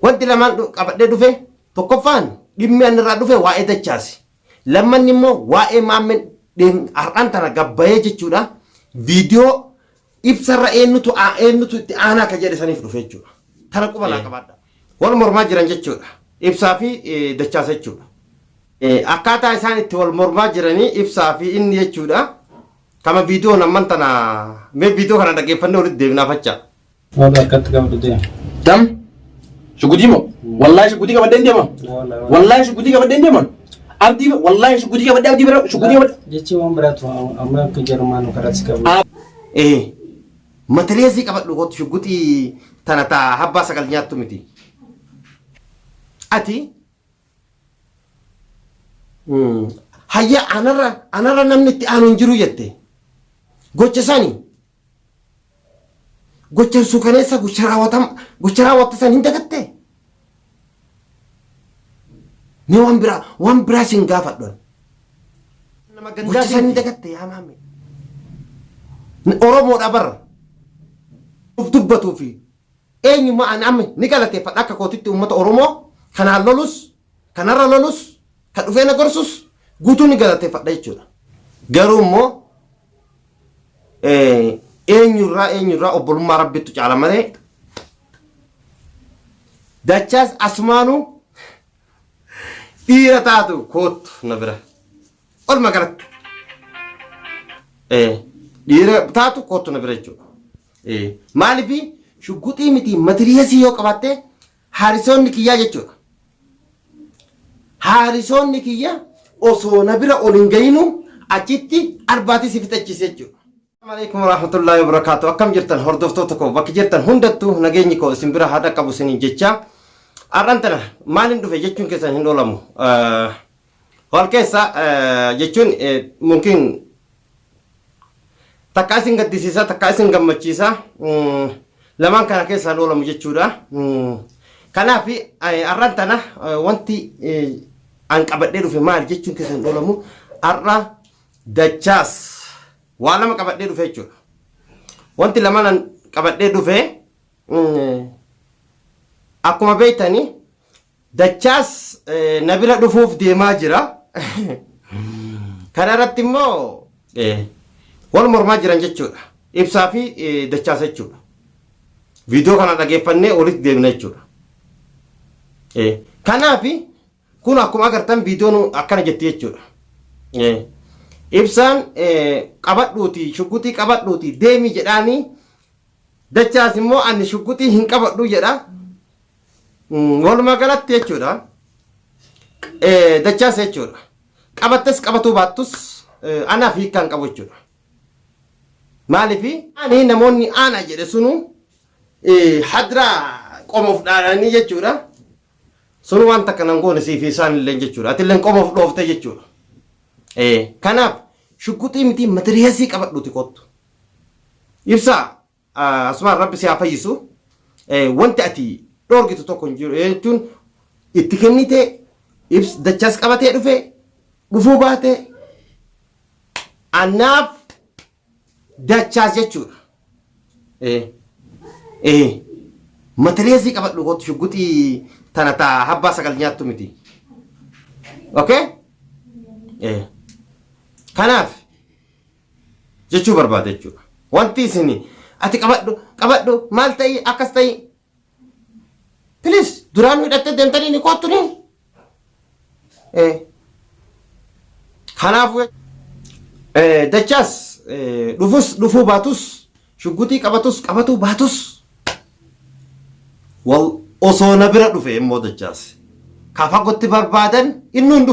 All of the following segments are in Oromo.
wanti lamaan qabadhee dhufe tokkoffaan dhimmi an irraa dhufe waa'ee dachaasi lammanni immoo waa'ee maammeen har'aan tana gabbayee jechuudha viidiyoo ibsarra eenyutu itti aanaa ka jedhe saniif dhufe jechuudha tana quba naa qabaadha wal mormaa jiran jechuudha ibsaa fi dachaasa jechuudha akkaataa isaan itti wal mormaa jiranii ibsaa fi inni jechuudha kama viidiyoo namman tana mee viidiyoo kana dhaggeeffannee walitti deebinaa fachaa wala akkatti qabatu deema dam shugudimo wallahi shugudi qabadde deema wallahi shugudi qabadde deema abdi wallahi shugudi qabadde abdi bira shugudi qabadde jechi waan biraatu amma akka jarmaanu karatti qabu materiyaasii qabadhu gootu shugudi tana taa habbaa sagal nyaattu miti ati hayya anarra namni itti aanu hin jiru jette gocha sanii gocha suukaneessa gocha raawwatasan hin dagatte ni waan biraa sin gaafadhan gocha san hin dagatte yaa maame oromoodha barra uf dubbatuu fi eenyummaa ani amma ni galateeffadha akka kootitti uummata oromoo kanaan lolus kanarra lolus kan dhufee na gorsus guutuu ni galateeffadha jechuudha garuu immoo eenyurraa obbolummaa rabbittu caala malee dachaas asmaanuu dhiira taatu kootu na bira olma galatti dhiira taatu kootu na bira jechuudha maaliif shugguxii miti matiriyaasii yoo qabaatte haarisoonni kiyyaa jechuudha haarisoonni kiyya osoo na bira ol hin gayinu achitti arbaatii si fixachiise jechuudha. Assalamualaikum warahmatullahi wabarakatuh. Akkam jirtan hordoftoota koo bakki jirtan hundattuu nageenyi koo isin bira haadha qabu isiniin jecha arrantana maalin dhufe jechuun keessan hin oolamu wal keessa jechuun mungkin takka isin gaddisiisa takka isin gammachiisa lamaan kana keessa hin oolamu jechuudha kanaaf arrantana wanti an qabadhee dhufe maal jechuun keessan hin oolamu arra dachaas waa lama qabadhee dhufe jechuudha wanti lamaan qabadhee dhufe akkuma beektani dachaas na bira dhufuuf deemaa jira kana irratti immoo wal mormaa jiran jechuudha ibsaa fi dachaas jechuudha viidiyoo kana dhageeffannee walitti deebina jechuudha kanaaf kun akkuma agartan viidiyoon akkana jetti jechuudha ibsaan qabadhuuti shugguxii qabadhuuti deemi jedhaanii dachaas immoo ani shugguxii hin qabadhu jedha walumaa galatti jechuudha dachaas jechuudha qabattes qabatuu baattus anaaf hiikkaan qabu jechuudha maaliif ani namoonni ana jedhe sunu hadraa qomoof dhaadhanii jechuudha sunu waan takka nan goone siif isaan illee jechuudha atilleen qomoof dhoofte jechuudha kanaaf shugguxii miti matiriyaasii qabadhuuti kottu ibsaa asumaan rabbi si haa fayyisu wanti ati dhorgitu tokko hin jiru jechuun itti kennite ibs dachaas qabatee dhufuu baate anaaf dachaas jechuudha matiriyaasii qabadhu kottu shugguxii tana taa habbaa sagal nyaattu miti okay kanaaf jechuu barbaade jechuudha wanti isin ati qabadhu maal ta'ii akkas ta'ii please duraan hidhattee deemtanii ni kottu ni kanaaf dachaas dhufuu baatus shugguxii qabatuu baatus wal osoo na bira dhufe immoo dachaas ka fagotti barbaadan innuun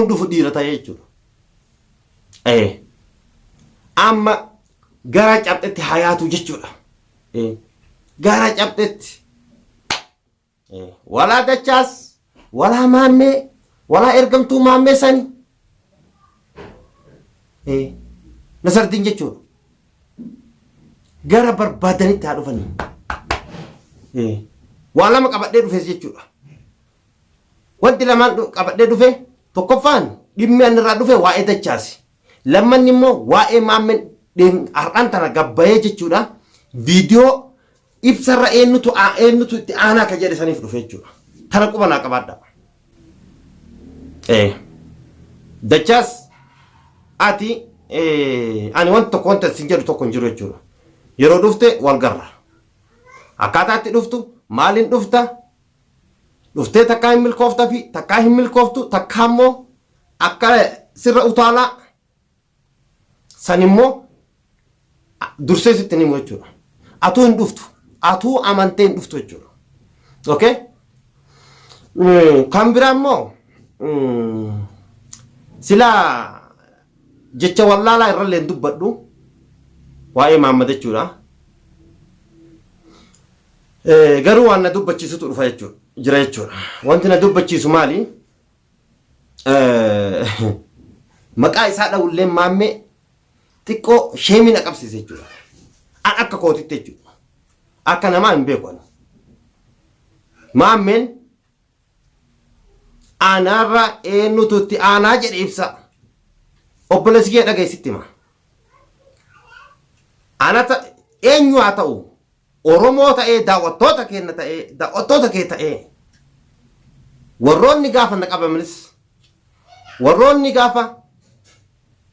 dhufu dhiira ta'ee jechuudha amma gara cabxetti hayaatu jechuudha gara cabxetti walaa dachaas walaa maammee walaa ergamtuu maammee sani nasardiin jechuudha gara barbaadanitti haa dhufanii waa lama qabadhee dhufes jechuudha wanti lamaan qabadhee dhufe tokkoffaan dhimmi an irraa dhufe waa'ee dachaasi lammanni immoo waa'ee maammeen har'aan tana gabbayee jechuudha viidiyoo ibsarra eenyutu itti aanaa ka jedhe saniif dhufe jechuudha. Tana quba naa qabaadha. Dachaas ati ani wanta tokko wanta sin jedhu tokko hin jiru jechuudha. Yeroo dhufte wal garra. Akkaataa itti dhuftu maaliin dhufta? Dhuftee takkaa hin milkoofta fi takkaa hin milkooftu takkaa immoo akka sirra utaalaa san immoo dursee sitti himu jechuudha. Atuu hin dhuftu. Atuu amantee hin dhuftu jechuudha. Okay? Kan biraa immoo silaa jecha wallaalaa irrallee hin dubbadhu waa'ee Mahammad jechuudha. Garuu waan na dubbachiisutu dhufa jechuudha. Jira jechuudha. Wanti na dubbachiisu maali? Maqaa isaa dha'ullee maammee xiqqoo sheemii na qabsiise jechuudha. An akka kootitti jechuudha. Akka namaa hin beeku ani. Maammeen aanaarra eenyutu itti aanaa jedhe ibsa. Obboleessi kee dhageessitti hima. Anata eenyu haa ta'u Oromoo ta'ee daawwattoota keenya ta'ee daawwattoota kee ta'ee warroonni gaafa na qabamanis warroonni gaafa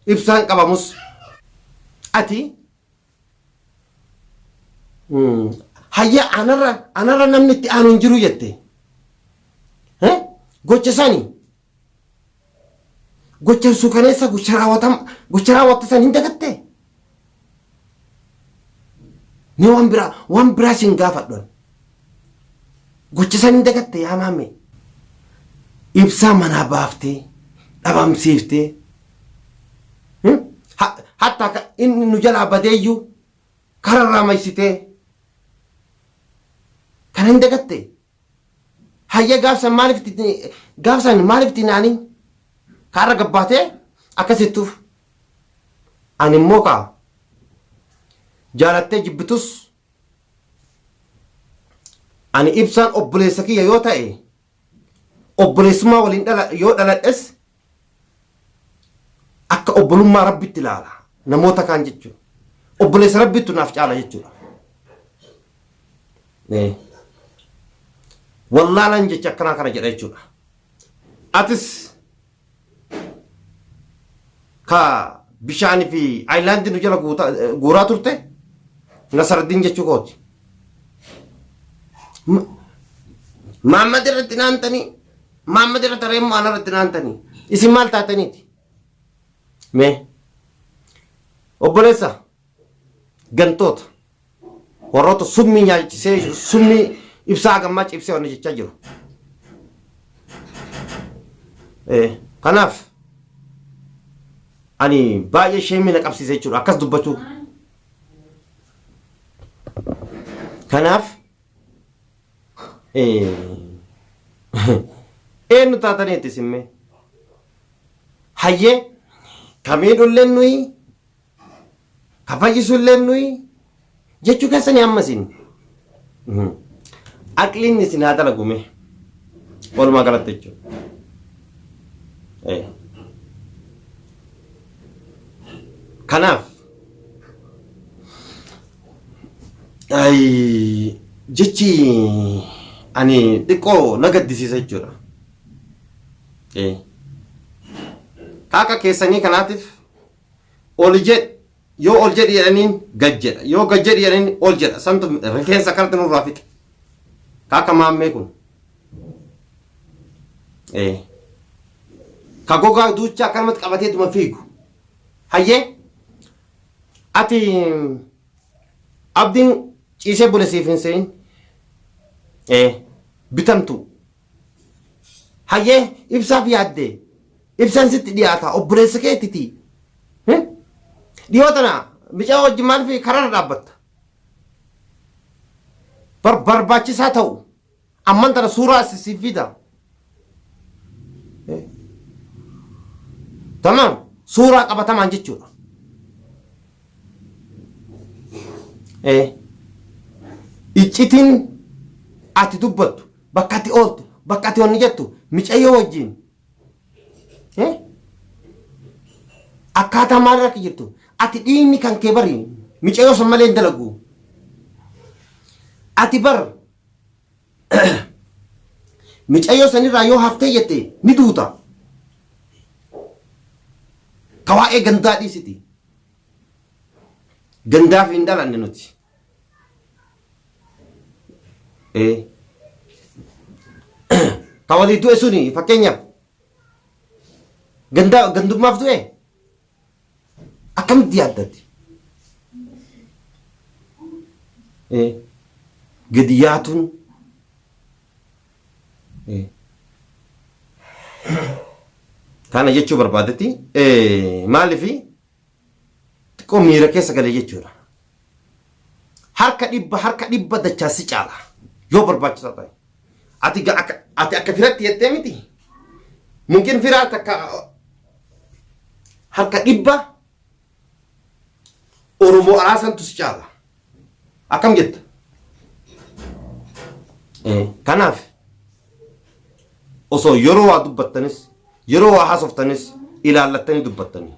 ibsaan qabamus ati hayya anarra namni itti aanu hin jiru jette. Gocha sanii gocha suukaneessa gocha raawwatasan hin dagatte. Ni waan biraa sin gaafadhu. Gocha san hin dagatte yaa maamme. Ibsaa manaa baaftee dhabamsiiftee hatta inni nu jalaa badeeyyuu kararraa maysitee kan hin dagatte. Hayya gaafsan maaliif tinaanii kaarra gabbaatee akkasittuuf ani immoo kaa jaalattee jibbitus ani ibsaan obboleessa kiyya yoo ta'e obboleessummaa waliin yoo dhaladhes akka obbolummaa rabbitti ilaala namoota kaan jechuudha. Obboleessa rabbittu naaf caala jechuudha. Wallaalaan jecha akkanaa kana jedha jechuudha. Atis ka bishaanii fi aayilaandii nu jala guuraa turte Nasardiin jechuu kooti. Mahammad irratti naantanii Mahammad irratti reemmoo ana irratti naantanii isin maal taataniiti? Mee obboleessa gantoota warroota summii nyaalchisee summii ibsaa gammaa cibsee waan jechaa jiru. Kanaaf ani baay'ee sheemii na qabsiise jechuudha akkas dubbachuu. Kanaaf eenyu taataniitti simmee hayyee kamiidhulleen nuyi kafayyisuulleen nuyi jechuu keessanii ammasin aqliin isin haa dalagume walumaa galatti jechuudha. Kanaaf jechi ani xiqqoo na gaddisiisa jechuudha. Kaaqa keessanii kanaatiif ol jedh yoo ol jedhi jedhaniin gad jedha yoo gad jedhi jedhaniin ol jedha santu rifeensa karti nurraa fixe. Kaaqa maammee kun ka gogaa duuchaa akkanumatti qabatee duma fiigu. Hayyee ati abdiin ciisee bule siif hin se'in bitamtu. Hayyee ibsaaf yaaddee ibsaan sitti dhiyaata obboleessa keettiti. Dhiyoo tana bicaa wajjin maaliif kararra dhaabbatta? Barbaachisaa ta'u amman tana suuraa siif fida. Tamam suuraa qabatamaan jechuudha. Iccitiin ati dubbattu bakka ati ooltu bakka ati onni jettu micayyoo wajjin akkaataa maal irra jirtu ati dhiigni kan kee bari micayyoo san malee hin dalagu. atibar micayo sani rayo hafte yette miduta tawae ganda di siti ganda findala nenuti tawadi tu esuni fakenya ganda gandum maf tu akam diadati gediyatun kana jechuu barbaadati maalifi xiqqoo miira keessa galee jechuudha. Harka dhibba dachaasi caala yoo barbaachisaa ta'e ati akka firatti jettee miti mungkin firaa takka harka dhibba Oromoo araasantu si caala akkam jetta kanaaf osoo yeroo waa dubbattanis yeroo waa haasoftanis ilaallattanii dubbattanii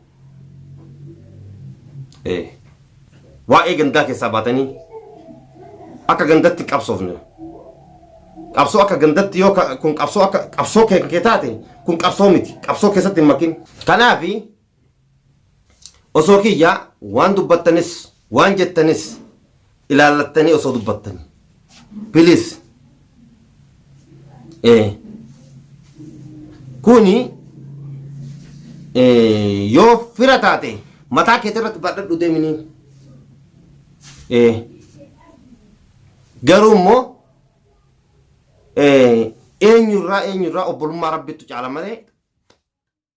waa'ee gandaa keessaa baatanii akka gandatti qabsoofne qabsoo akka gandatti yoo kun qabsoo akka qabsoo kee taate kun qabsoo miti qabsoo keessatti hin makin kanaaf osoo kiyya waan dubbattanis waan jettanis ilaallattanii osoo dubbattanii please kuni yoo fira taate mataa keetii irratti badhadhu deemini garuu immoo eenyurraa obbolummaa rabbitu caala malee